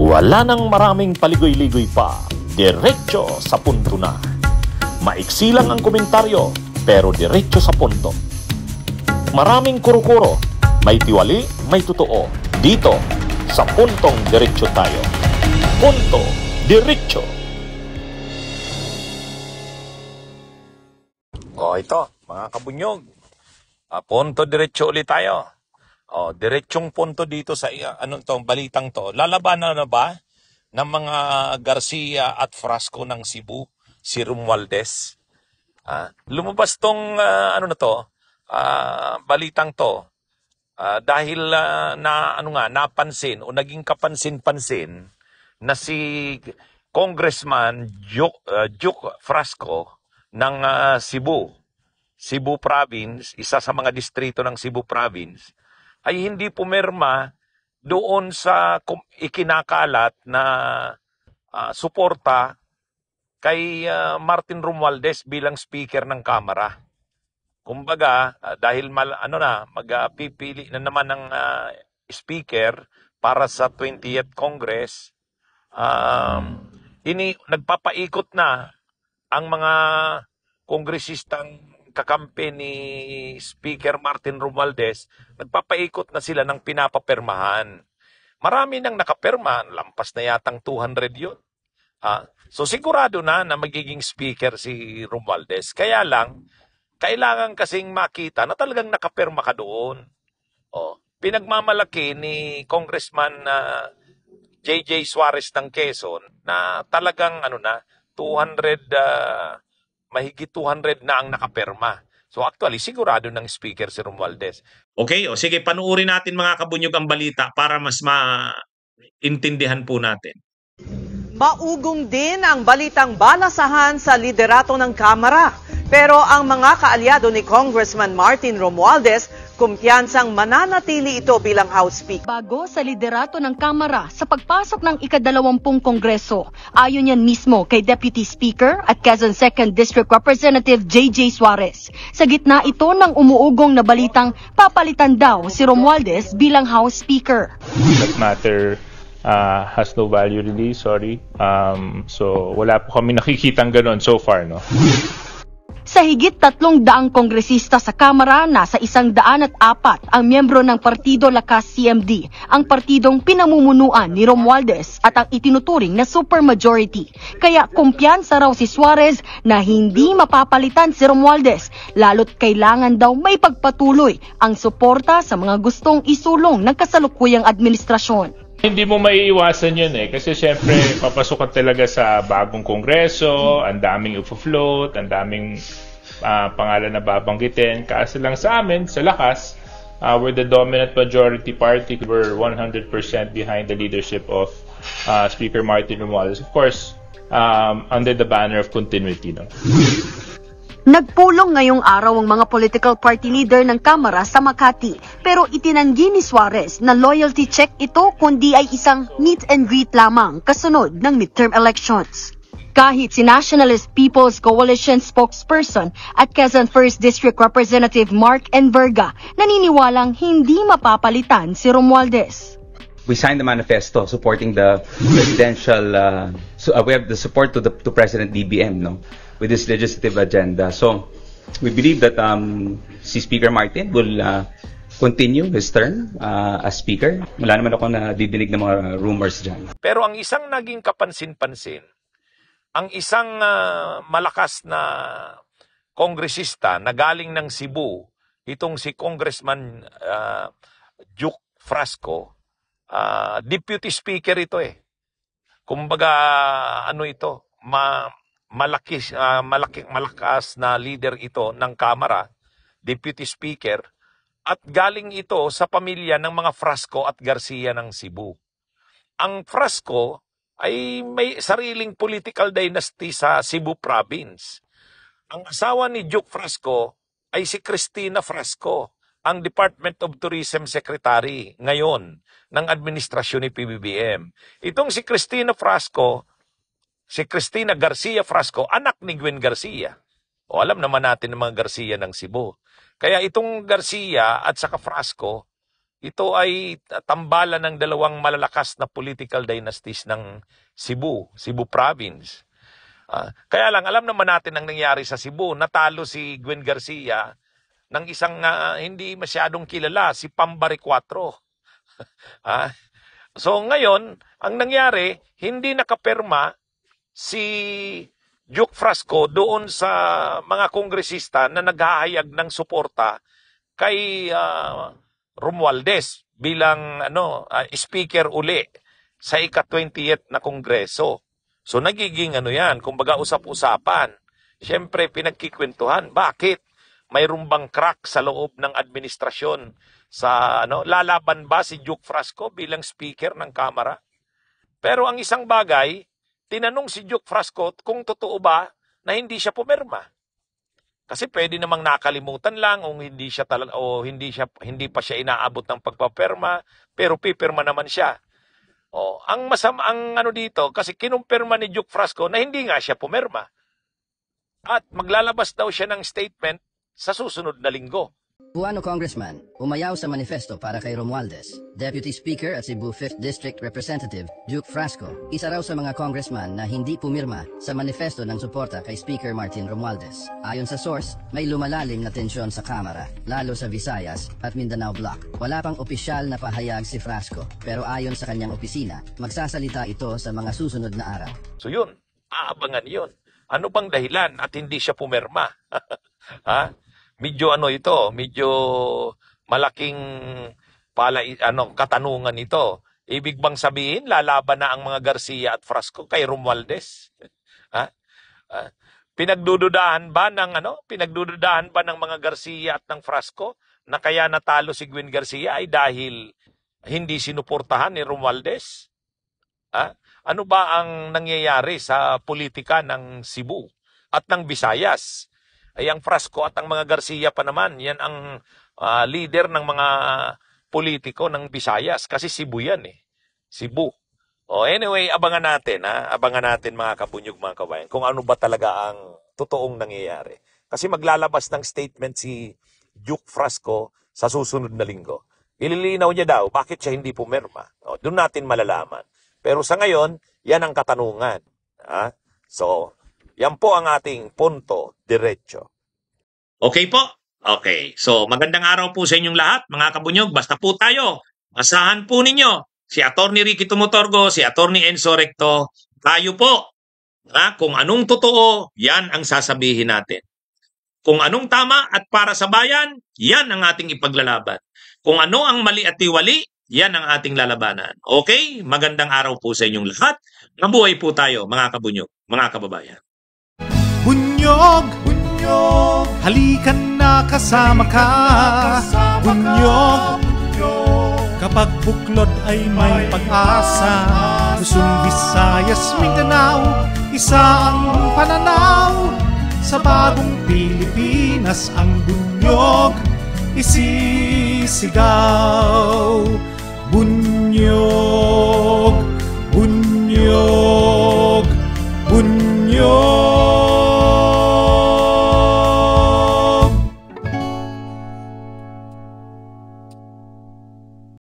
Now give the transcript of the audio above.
Wala nang maraming paligoy-ligoy pa, diretso sa punto na. Maiksi lang ang komentaryo, pero diretso sa punto. Maraming kuro-kuro, may tiwali, may totoo. Dito, sa Puntong Diretso tayo. Punto Diretso. Ito, mga kabunyog. Punto Diretso ulit tayo. Diretsong punto dito sa balitang to. Lalabanan na ba ng mga Garcia at Frasco ng Cebu, si Romualdez? Lumabas tong balitang to dahil napansin o naging kapansin-pansin na si Congressman Juke Frasco ng Cebu Province, isa sa mga distrito ng Cebu Province, ay hindi pumirma doon sa ikinakalat na suporta kay Martin Romualdez bilang speaker ng Kamara. Kumbaga, dahil magpipili na naman ng speaker para sa 20th Congress, nagpapaikot na ang mga kongresistang kakampi ni Speaker Martin Romualdez, nagpapaikot na sila ng pinapapermahan. Marami nang nakaperma, lampas na yatang 200 yun. So sigurado na magiging speaker si Romualdez. Kaya lang, kailangan kasing makita na talagang nakaperma ka doon. Pinagmamalaki ni Congressman J.J. Suarez ng Quezon na talagang 200 mahigit 200 na ang nakaperma. So actually, sigurado ng speaker si Romualdez. Okay, sige, panuorin natin mga kabunyog ang balita para mas maintindihan po natin. Maugong din ang balitang balasahan sa liderato ng Kamara. Pero ang mga kaalyado ni Congressman Martin Romualdez, kumpiyansang mananatili ito bilang House Speaker. Bago sa liderato ng Kamara sa pagpasok ng ika-20 Kongreso, ayon yan mismo kay Deputy Speaker at Quezon 2nd District Representative J.J. Suarez. Sa gitna ito ng umuugong na balitang papalitan daw si Romualdez bilang House Speaker. That matter has no value really, sorry. So wala po kami nakikitang ganon so far, no? Sa higit 300 kongresista sa Kamara, nasa 104 ang miyembro ng Partido Lakas CMD, ang partidong pinamumunuan ni Romualdez at ang itinuturing na supermajority. Kaya kumpiyansa raw si Suarez na hindi mapapalitan si Romualdez, lalo't kailangan daw may pagpatuloy ang suporta sa mga gustong isulong ng kasalukuyang administrasyon. Hindi mo maiiwasan yun kasi syempre papasukan talaga sa bagong kongreso, ang daming upfloat, ang daming pangalan na babanggitin. Kaso lang sa amin, sa Lakas, we're the dominant majority party. We're 100% behind the leadership of Speaker Martin Romualdez. Of course, under the banner of continuity. No? Nagpulong ngayong araw ang mga political party leader ng Kamara sa Makati, pero itinanggi ni Suarez na loyalty check ito kundi ay isang meet and greet lamang kasunod ng midterm elections. Kahit si Nationalist People's Coalition spokesperson at Quezon 1st District Representative Mark Enverga naniniwalang hindi mapapalitan si Romualdez. We signed the manifesto supporting the presidential, we have the support to President DBM, no, with this legislative agenda. So we believe that si Speaker Martin will continue his term as Speaker. Wala naman ako nadidinig ng mga rumors dyan. Pero ang isang naging kapansin-pansin, ang isang malakas na kongresista na galing ng Cebu, itong si Congressman Juke Frasco, Deputy Speaker ito Kumbaga, malakas na leader ito ng Kamara, Deputy Speaker, at galing ito sa pamilya ng mga Frasco at Garcia ng Cebu. Ang Frasco ay may sariling political dynasty sa Cebu Province. Ang asawa ni Juke Frasco ay si Cristina Frasco, ang Department of Tourism Secretary ngayon ng administrasyon ni PBBM. Itong si Cristina Garcia Frasco, anak ni Gwen Garcia. Alam naman natin ng mga Garcia ng Cebu. Kaya itong Garcia at saka Frasco ito ay tambalan ng dalawang malalakas na political dynasties ng Cebu Province. Kaya lang, alam naman natin ang nangyari sa Cebu. Natalo si Gwen Garcia ng isang hindi masyadong kilala, si Pambari 4. So ngayon, ang nangyari, hindi nakapirma si Duke Frasco doon sa mga kongresista na naghahayag ng suporta kay Romualdez bilang speaker uli sa ika-20th na kongreso. So nagiging yan, kumbaga usap-usapan. Siyempre pinagkikwentuhan, bakit mayroong bang crack sa loob ng administrasyon sa lalaban ba si Duke Frasco bilang speaker ng Kamara? Pero ang isang bagay, tinanong si Duke Frasco kung totoo ba na hindi siya pumirma. Kasi pwede namang nakalimutan lang o hindi pa siya inaabot ng pagpapirma, pero pipirma naman siya. Ang dito, kasi kinumpirma ni Duke Frasco na hindi nga siya pumirma. At maglalabas daw siya ng statement sa susunod na linggo. Cebuano Congressman, umayaw sa manifesto para kay Romualdez. Deputy Speaker at Cebu 5th District Representative Duke Frasco, isa raw sa mga congressman na hindi pumirma sa manifesto ng suporta kay Speaker Martin Romualdez. Ayon sa source, may lumalalim na tensyon sa Kamara, lalo sa Visayas at Mindanao Block. Wala pang opisyal na pahayag si Frasco, pero ayon sa kanyang opisina, magsasalita ito sa mga susunod na araw. So yun, aabangan yun. Ano bang dahilan at hindi siya pumirma? Medyo medyo malaking katanungan ito. Ibig bang sabihin, lalaban na ang mga Garcia at Frasco kay Romualdez? Pinagdududahan ba ng mga Garcia at ng Frasco na kaya natalo si Gwen Garcia ay dahil hindi sinuportahan ni Romualdez? Ano ba ang nangyayari sa politika ng Cebu at ng Visayas? Ay ang Frasco at ang mga Garcia pa naman, yan ang leader ng mga politiko ng Visayas. Kasi Cebu yan Cebu. Anyway, abangan natin mga kabunyog, mga kabayan, kung ano ba talaga ang totoong nangyayari. Kasi maglalabas ng statement si Duke Frasco sa susunod na linggo. Ililinaw niya daw bakit siya hindi pumirma. Doon natin malalaman. Pero sa ngayon, yan ang katanungan. So, yan po ang ating punto diretso. Okay po? Okay. So, magandang araw po sa inyong lahat, mga kabunyog. Basta po tayo. Asahan po ninyo si Atty. Ricky Tumutorgo, si Atty. Enzo Recto. Tayo po. Kung anong totoo, yan ang sasabihin natin. Kung anong tama at para sa bayan, yan ang ating ipaglalaban. Kung ano ang mali at tiwali, yan ang ating lalabanan. Okay? Magandang araw po sa inyong lahat. Mabuhay po tayo, mga kabunyog, mga kababayan. Bunyog, bunyog, halikan na kasama ka. Bunyog, kapag buklod ay may pag-asa. Luzon, Visayas, Mindanao, isa ang pananaw. Sa bagong Pilipinas ang bunyog isisigaw. Bunyog.